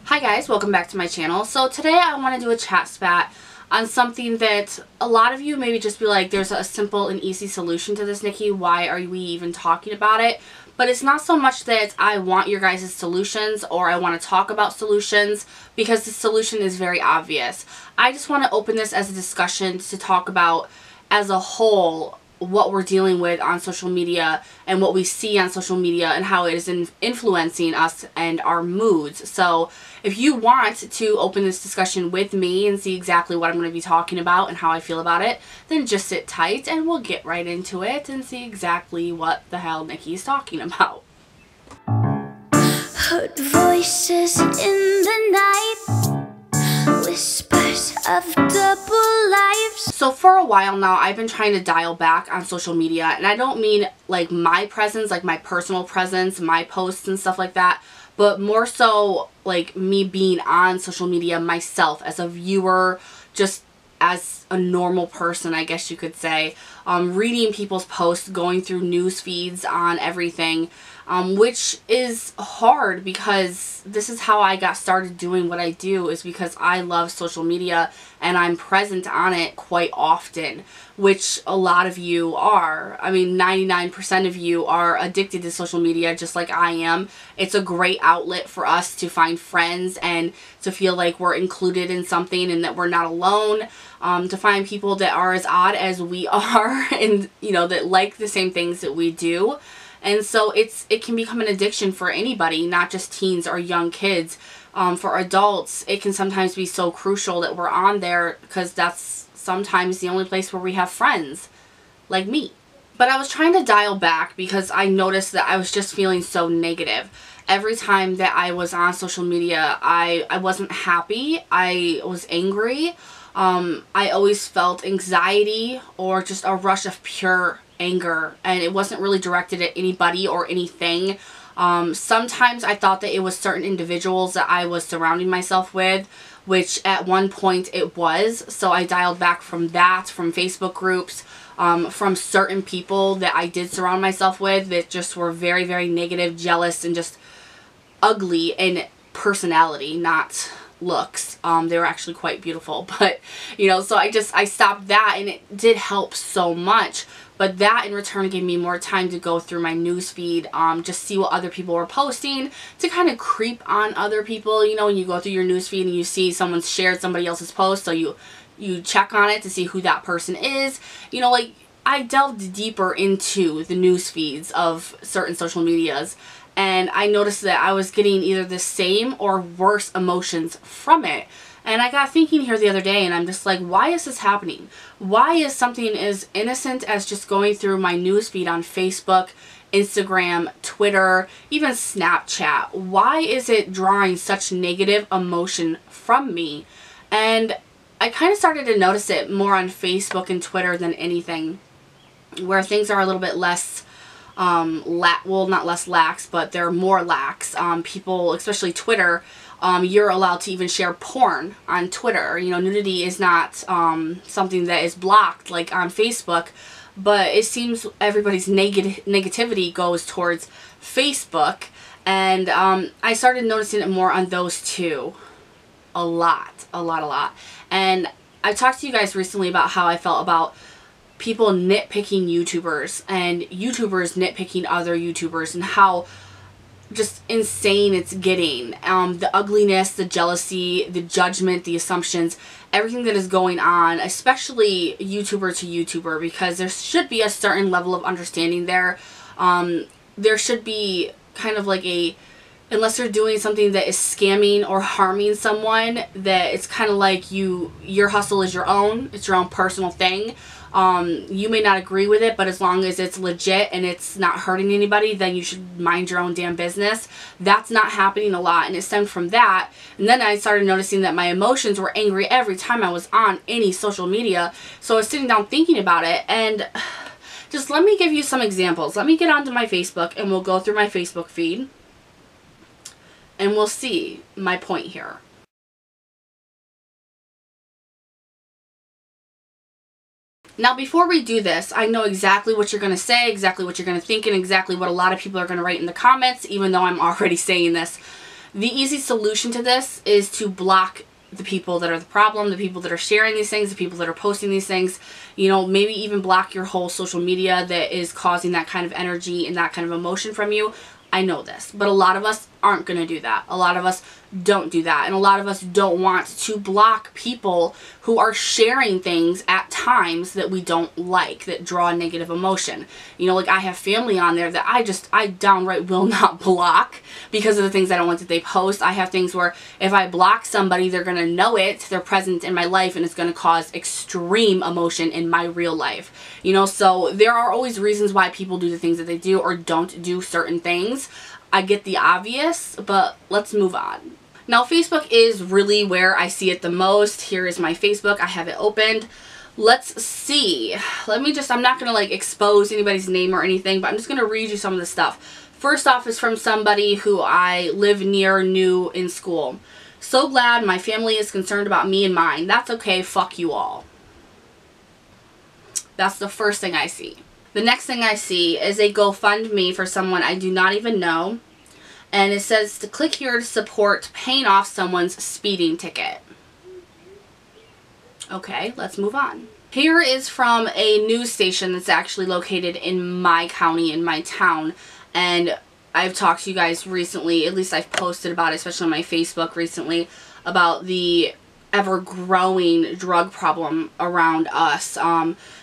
Hi guys, welcome back to my channel. So today I want to do a chat spat on something that a lot of you maybe just be like, there's a simple and easy solution to this, Niki. Why are we even talking about it? But it's not so much that I want your guys' solutions or I want to talk about solutions, because the solution is very obvious. I just want to open this as a discussion to talk about as a whole what we're dealing with on social media and what we see on social media and how it is influencing us and our moods. So if you want to open this discussion with me and see exactly what I'm going to be talking about and how I feel about it, then just sit tight and we'll get right into it and see exactly what the hell Niki is talking about. Heard voices in the night, whispers of double lives. So for a while now, I've been trying to dial back on social media, and I don't mean like my presence, like my personal presence, my posts and stuff like that, but more so like me being on social media myself as a viewer, just as a normal person, I guess you could say, reading people's posts, going through news feeds on everything, which is hard because this is how I got started doing what I do, is because I love social media and I'm present on it quite often, which a lot of you are. I mean, 99% of you are addicted to social media just like I am. It's a great outlet for us to find friends and to feel like we're included in something and that we're not alone, to find people that are as odd as we are and, you know, that like the same things that we do. And so it can become an addiction for anybody, not just teens or young kids. For adults, it can sometimes be so crucial that we're on there because that's sometimes the only place where we have friends, like me. But I was trying to dial back because I noticed that I was just feeling so negative. Every time that I was on social media, I wasn't happy. I was angry. I always felt anxiety or just a rush of pure anger, and it wasn't really directed at anybody or anything. Sometimes I thought that it was certain individuals that I was surrounding myself with, which at one point it was. So I dialed back from that, from Facebook groups, from certain people that I did surround myself with that just were very, very negative, jealous, and just ugly in personality, not looks. They were actually quite beautiful, but you know, so I stopped that, and it did help so much. But that in return gave me more time to go through my news feed, just see what other people were posting, to kind of creep on other people. You know, when you go through your news feed and you see someone's shared somebody else's post, so you check on it to see who that person is. You know, like, I delved deeper into the news feeds of certain social medias, and I noticed that I was getting either the same or worse emotions from it. And I got thinking here the other day, and I'm just like, why is this happening? Why is something as innocent as just going through my newsfeed on Facebook, Instagram, Twitter, even Snapchat, why is it drawing such negative emotion from me? And I kind of started to notice it more on Facebook and Twitter than anything, where things are a little bit less well, not less lax, but they're more lax. People, especially Twitter, you're allowed to even share porn on Twitter. You know, nudity is not something that is blocked like on Facebook, but it seems everybody's negativity goes towards Facebook, and I started noticing it more on those two. A lot. And I talked to you guys recently about how I felt about people nitpicking YouTubers and YouTubers nitpicking other YouTubers, and how just insane it's getting. The ugliness, the jealousy, the judgment, the assumptions, everything that is going on, especially YouTuber to YouTuber, because there should be a certain level of understanding there. There should be kind of like unless they're doing something that is scamming or harming someone, that it's kind of like your hustle is your own. It's your own personal thing. You may not agree with it, but as long as it's legit and it's not hurting anybody, then you should mind your own damn business. That's not happening a lot, and it stemmed from that. And then I started noticing that my emotions were angry every time I was on any social media. So I was sitting down thinking about it, and just let me give you some examples. Let me get onto my Facebook, and we'll go through my Facebook feed, and we'll see my point here. Now, before we do this, I know exactly what you're going to say, exactly what you're going to think, and exactly what a lot of people are going to write in the comments, even though I'm already saying this. The easy solution to this is to block the people that are the problem, the people that are sharing these things, the people that are posting these things. You know, maybe even block your whole social media that is causing that kind of energy and that kind of emotion from you. I know this, but a lot of us aren't going to do that. A lot of us don't do that. And a lot of us don't want to block people who are sharing things at times that we don't like, that draw a negative emotion. You know, like I have family on there that I downright will not block because of the things I don't want that they post. I have things where if I block somebody, they're going to know it, they're present in my life, and it's going to cause extreme emotion in my real life. You know, so there are always reasons why people do the things that they do or don't do certain things. I get the obvious, but let's move on. Now, Facebook is really where I see it the most. Here is my Facebook. I have it opened. Let's see. I'm not going to like expose anybody's name or anything, but I'm just going to read you some of the stuff. First off is from somebody who I live near, knew in school. So glad my family is concerned about me and mine. That's okay. Fuck you all. That's the first thing I see. The next thing I see is a GoFundMe for someone I do not even know. And it says to click here to support paying off someone's speeding ticket. Okay, let's move on. Here is from a news station that's actually located in my county, in my town. And I've talked to you guys recently, at least I've posted about it, especially on my Facebook recently, about the ever-growing drug problem around us.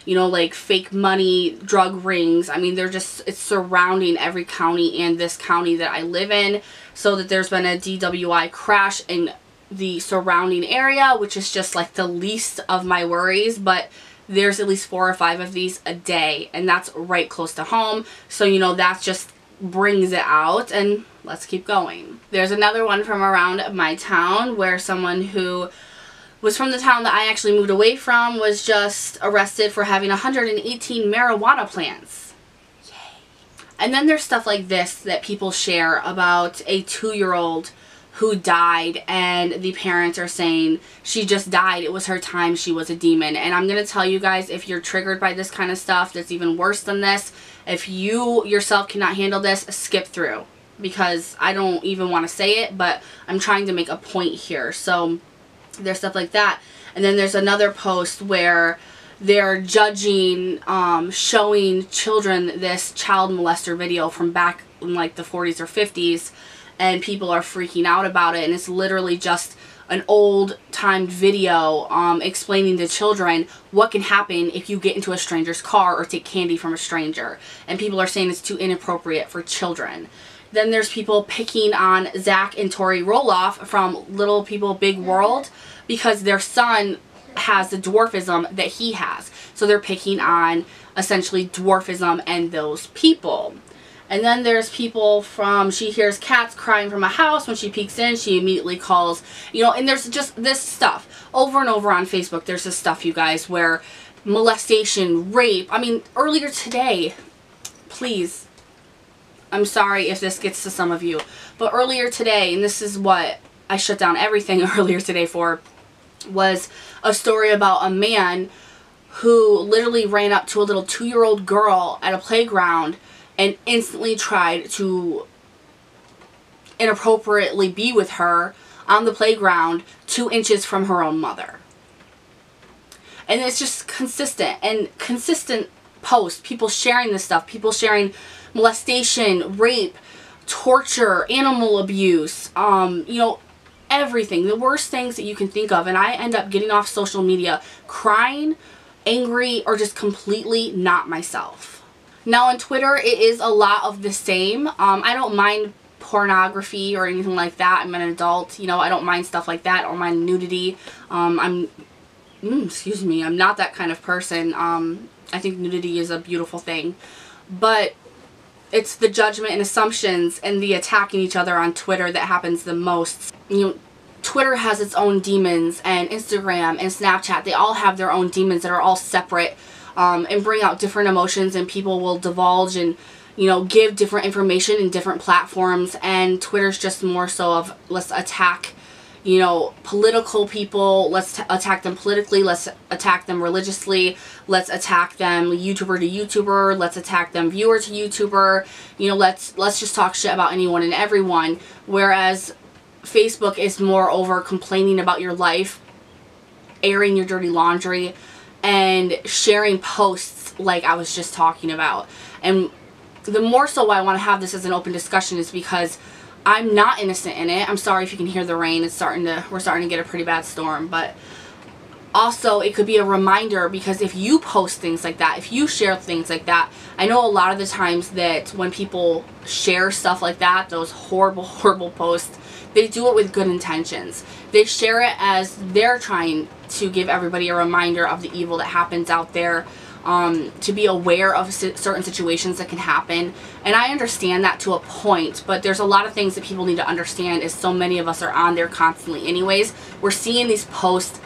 You know, like fake money, drug rings. I mean, it's surrounding every county and this county that I live in. So that there's been a DWI crash in the surrounding area, which is just like the least of my worries. But there's at least 4 or 5 of these a day, and that's right close to home. So, you know, that just brings it out, and let's keep going. There's another one from around my town where someone who was from the town that I actually moved away from was just arrested for having 118 marijuana plants. Yay. And then there's stuff like this that people share about a 2-year-old who died, and the parents are saying she just died, it was her time, she was a demon. And I'm going to tell you guys, if you're triggered by this kind of stuff, that's even worse than this. If you yourself cannot handle this, skip through, because I don't even want to say it, but I'm trying to make a point here. So there's stuff like that. And then there's another post where they're judging, showing children this child molester video from back in like the 40s or 50s, and people are freaking out about it. And it's literally just an old-timed video explaining to children what can happen if you get into a stranger's car or take candy from a stranger. And people are saying it's too inappropriate for children. Then there's people picking on Zach and Tori Roloff from Little People Big World because their son has the dwarfism that he has. So they're picking on essentially dwarfism and those people. And then there's people from, she hears cats crying from a house. When she peeks in, she immediately calls, you know, and there's just this stuff over and over on Facebook. There's this stuff, you guys, where molestation, rape. I mean, earlier today, please, I'm sorry if this gets to some of you, but earlier today, and this is what I shut down everything earlier today for, was a story about a man who literally ran up to a little 2-year-old girl at a playground and instantly tried to inappropriately be with her on the playground 2 inches from her own mother. And it's just consistent posts, people sharing this stuff, people sharing molestation, rape, torture, animal abuse, you know, everything, the worst things that you can think of. And I end up getting off social media crying, angry, or just completely not myself. Now on Twitter, it is a lot of the same. I don't mind pornography or anything like that. I'm an adult, you know, I don't mind stuff like that. I don't mind nudity. Excuse me, I'm not that kind of person. I think nudity is a beautiful thing. But it's the judgment and assumptions and the attacking each other on Twitter that happens the most. You know, Twitter has its own demons, and Instagram and Snapchat, they all have their own demons that are all separate, and bring out different emotions, and people will divulge and, you know, give different information in different platforms. And Twitter's just more so of, let's attack, you know, political people, let's attack them politically, let's attack them religiously, let's attack them YouTuber to YouTuber, let's attack them viewer to YouTuber, you know, let's just talk shit about anyone and everyone. Whereas Facebook is more over complaining about your life, airing your dirty laundry, and sharing posts like I was just talking about. And the more so why I want to have this as an open discussion is because I'm not innocent in it. I'm sorry if you can hear the rain. We're starting to get a pretty bad storm, but also it could be a reminder, because if you post things like that, if you share things like that, I know a lot of the times that when people share stuff like that, those horrible, horrible posts, they do it with good intentions. They share it as they're trying to give everybody a reminder of the evil that happens out there, to be aware of certain situations that can happen. And I understand that to a point, but there's a lot of things that people need to understand, is so many of us are on there constantly anyways. We're seeing these posts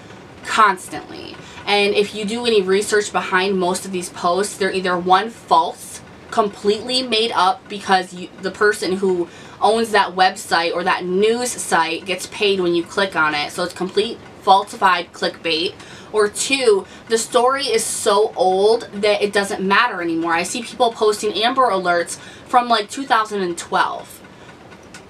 constantly. And if you do any research behind most of these posts, they're either one, false, completely made up because the person who owns that website or that news site gets paid when you click on it. So it's complete falsified clickbait. Or two, the story is so old that it doesn't matter anymore. I see people posting Amber Alerts from like 2012.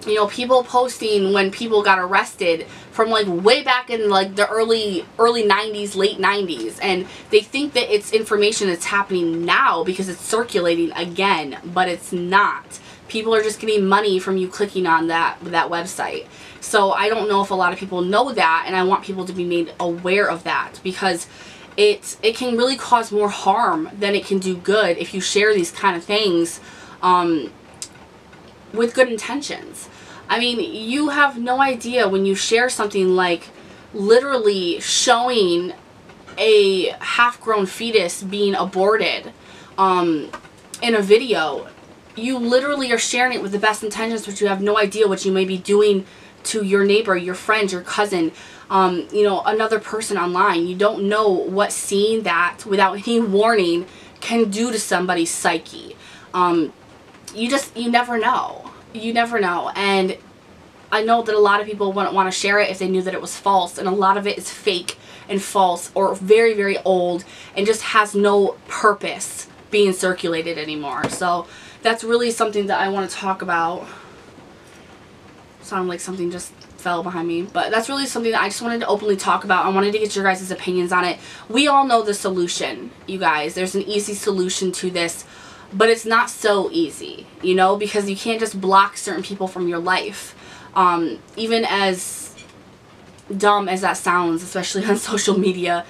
You know, people posting when people got arrested from like way back in like the early 90s, late 90s. And they think that it's information that's happening now because it's circulating again, but it's not. People are just getting money from you clicking on that website. So I don't know if a lot of people know that, and I want people to be made aware of that, because it can really cause more harm than it can do good if you share these kind of things with good intentions. I mean, you have no idea when you share something like literally showing a half-grown fetus being aborted in a video. You literally are sharing it with the best intentions, but you have no idea what you may be doing to your neighbor, your friend, your cousin, you know, another person online. You don't know what seeing that without any warning can do to somebody's psyche. You never know. You never know. And I know that a lot of people wouldn't want to share it if they knew that it was false, and a lot of it is fake and false or very, very old and just has no purpose being circulated anymore. So that's really something that I want to talk about. Sounded like something just fell behind me, but that's really something that I just wanted to openly talk about. I wanted to get your guys' opinions on it. We all know the solution, you guys. There's an easy solution to this, but it's not so easy, you know, because you can't just block certain people from your life. Even as dumb as that sounds, especially on social media,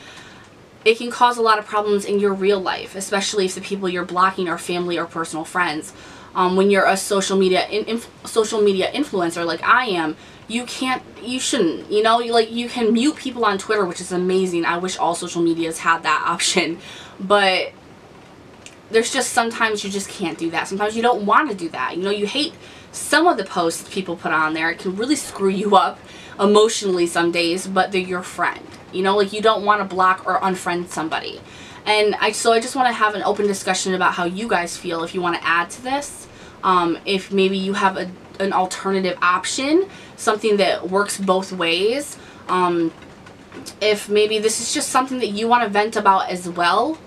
it can cause a lot of problems in your real life, especially if the people you're blocking are family or personal friends. When you're a social media influencer like I am, you shouldn't, you know, you can mute people on Twitter, which is amazing. I wish all social medias had that option, but there's just sometimes you just can't do that. Sometimes you don't want to do that. You know, you hate some of the posts people put on there. It can really screw you up emotionally some days, but they're your friend. You know, like, you don't want to block or unfriend somebody. And so I just want to have an open discussion about how you guys feel, if you want to add to this. If maybe you have an alternative option, something that works both ways. If maybe this is just something that you want to vent about as well.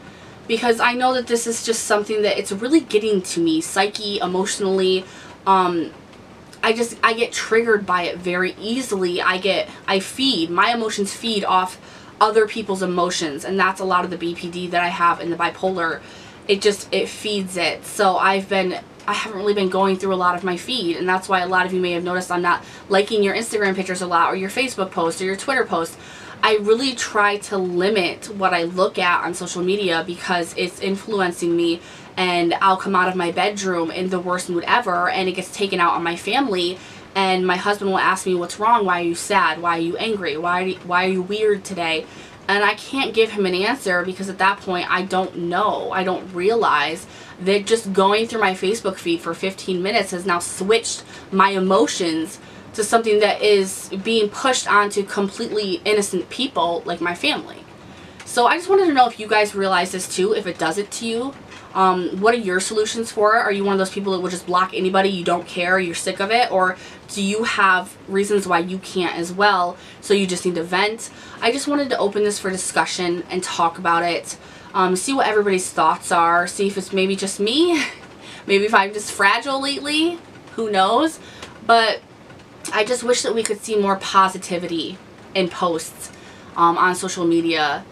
Because I know that this is just something that it's really getting to me, psyche, emotionally. I get triggered by it very easily. My emotions feed off other people's emotions, and that's a lot of the BPD that I have in the bipolar. It feeds it. So I haven't really been going through a lot of my feed, and that's why a lot of you may have noticed I'm not liking your Instagram pictures a lot, or your Facebook posts, or your Twitter posts. I really try to limit what I look at on social media because it's influencing me, and I'll come out of my bedroom in the worst mood ever, and it gets taken out on my family, and my husband will ask me, what's wrong? Why are you sad? Why are you angry? Why are you weird today? And I can't give him an answer because at that point I don't know. I don't realize that just going through my Facebook feed for 15 minutes has now switched my emotions to something that is being pushed onto completely innocent people like my family. So I just wanted to know if you guys realize this too, if it does it to you. What are your solutions for it? Are you one of those people that will just block anybody, you don't care, you're sick of it? Or do you have reasons why you can't as well, so you just need to vent? I just wanted to open this for discussion and talk about it. See what everybody's thoughts are. See if it's maybe just me. Maybe if I'm just fragile lately. Who knows? But I just wish that we could see more positivity in posts on social media.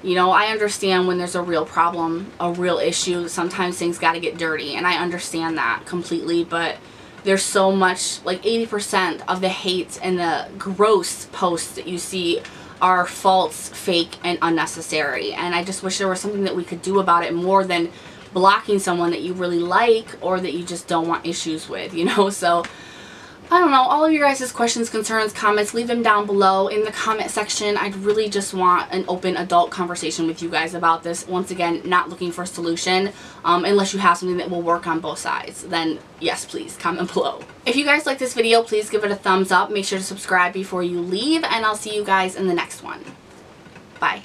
You know, I understand when there's a real problem, a real issue, sometimes things got to get dirty, and I understand that completely, but there's so much, like 80% of the hate and the gross posts that you see are false, fake, and unnecessary, and I just wish there was something that we could do about it more than blocking someone that you really like or that you just don't want issues with, you know. So I don't know, all of your guys' questions, concerns, comments, leave them down below in the comment section. I really just want an open adult conversation with you guys about this. Once again, not looking for a solution unless you have something that will work on both sides. Then yes, please comment below. If you guys like this video, please give it a thumbs up. Make sure to subscribe before you leave, and I'll see you guys in the next one. Bye.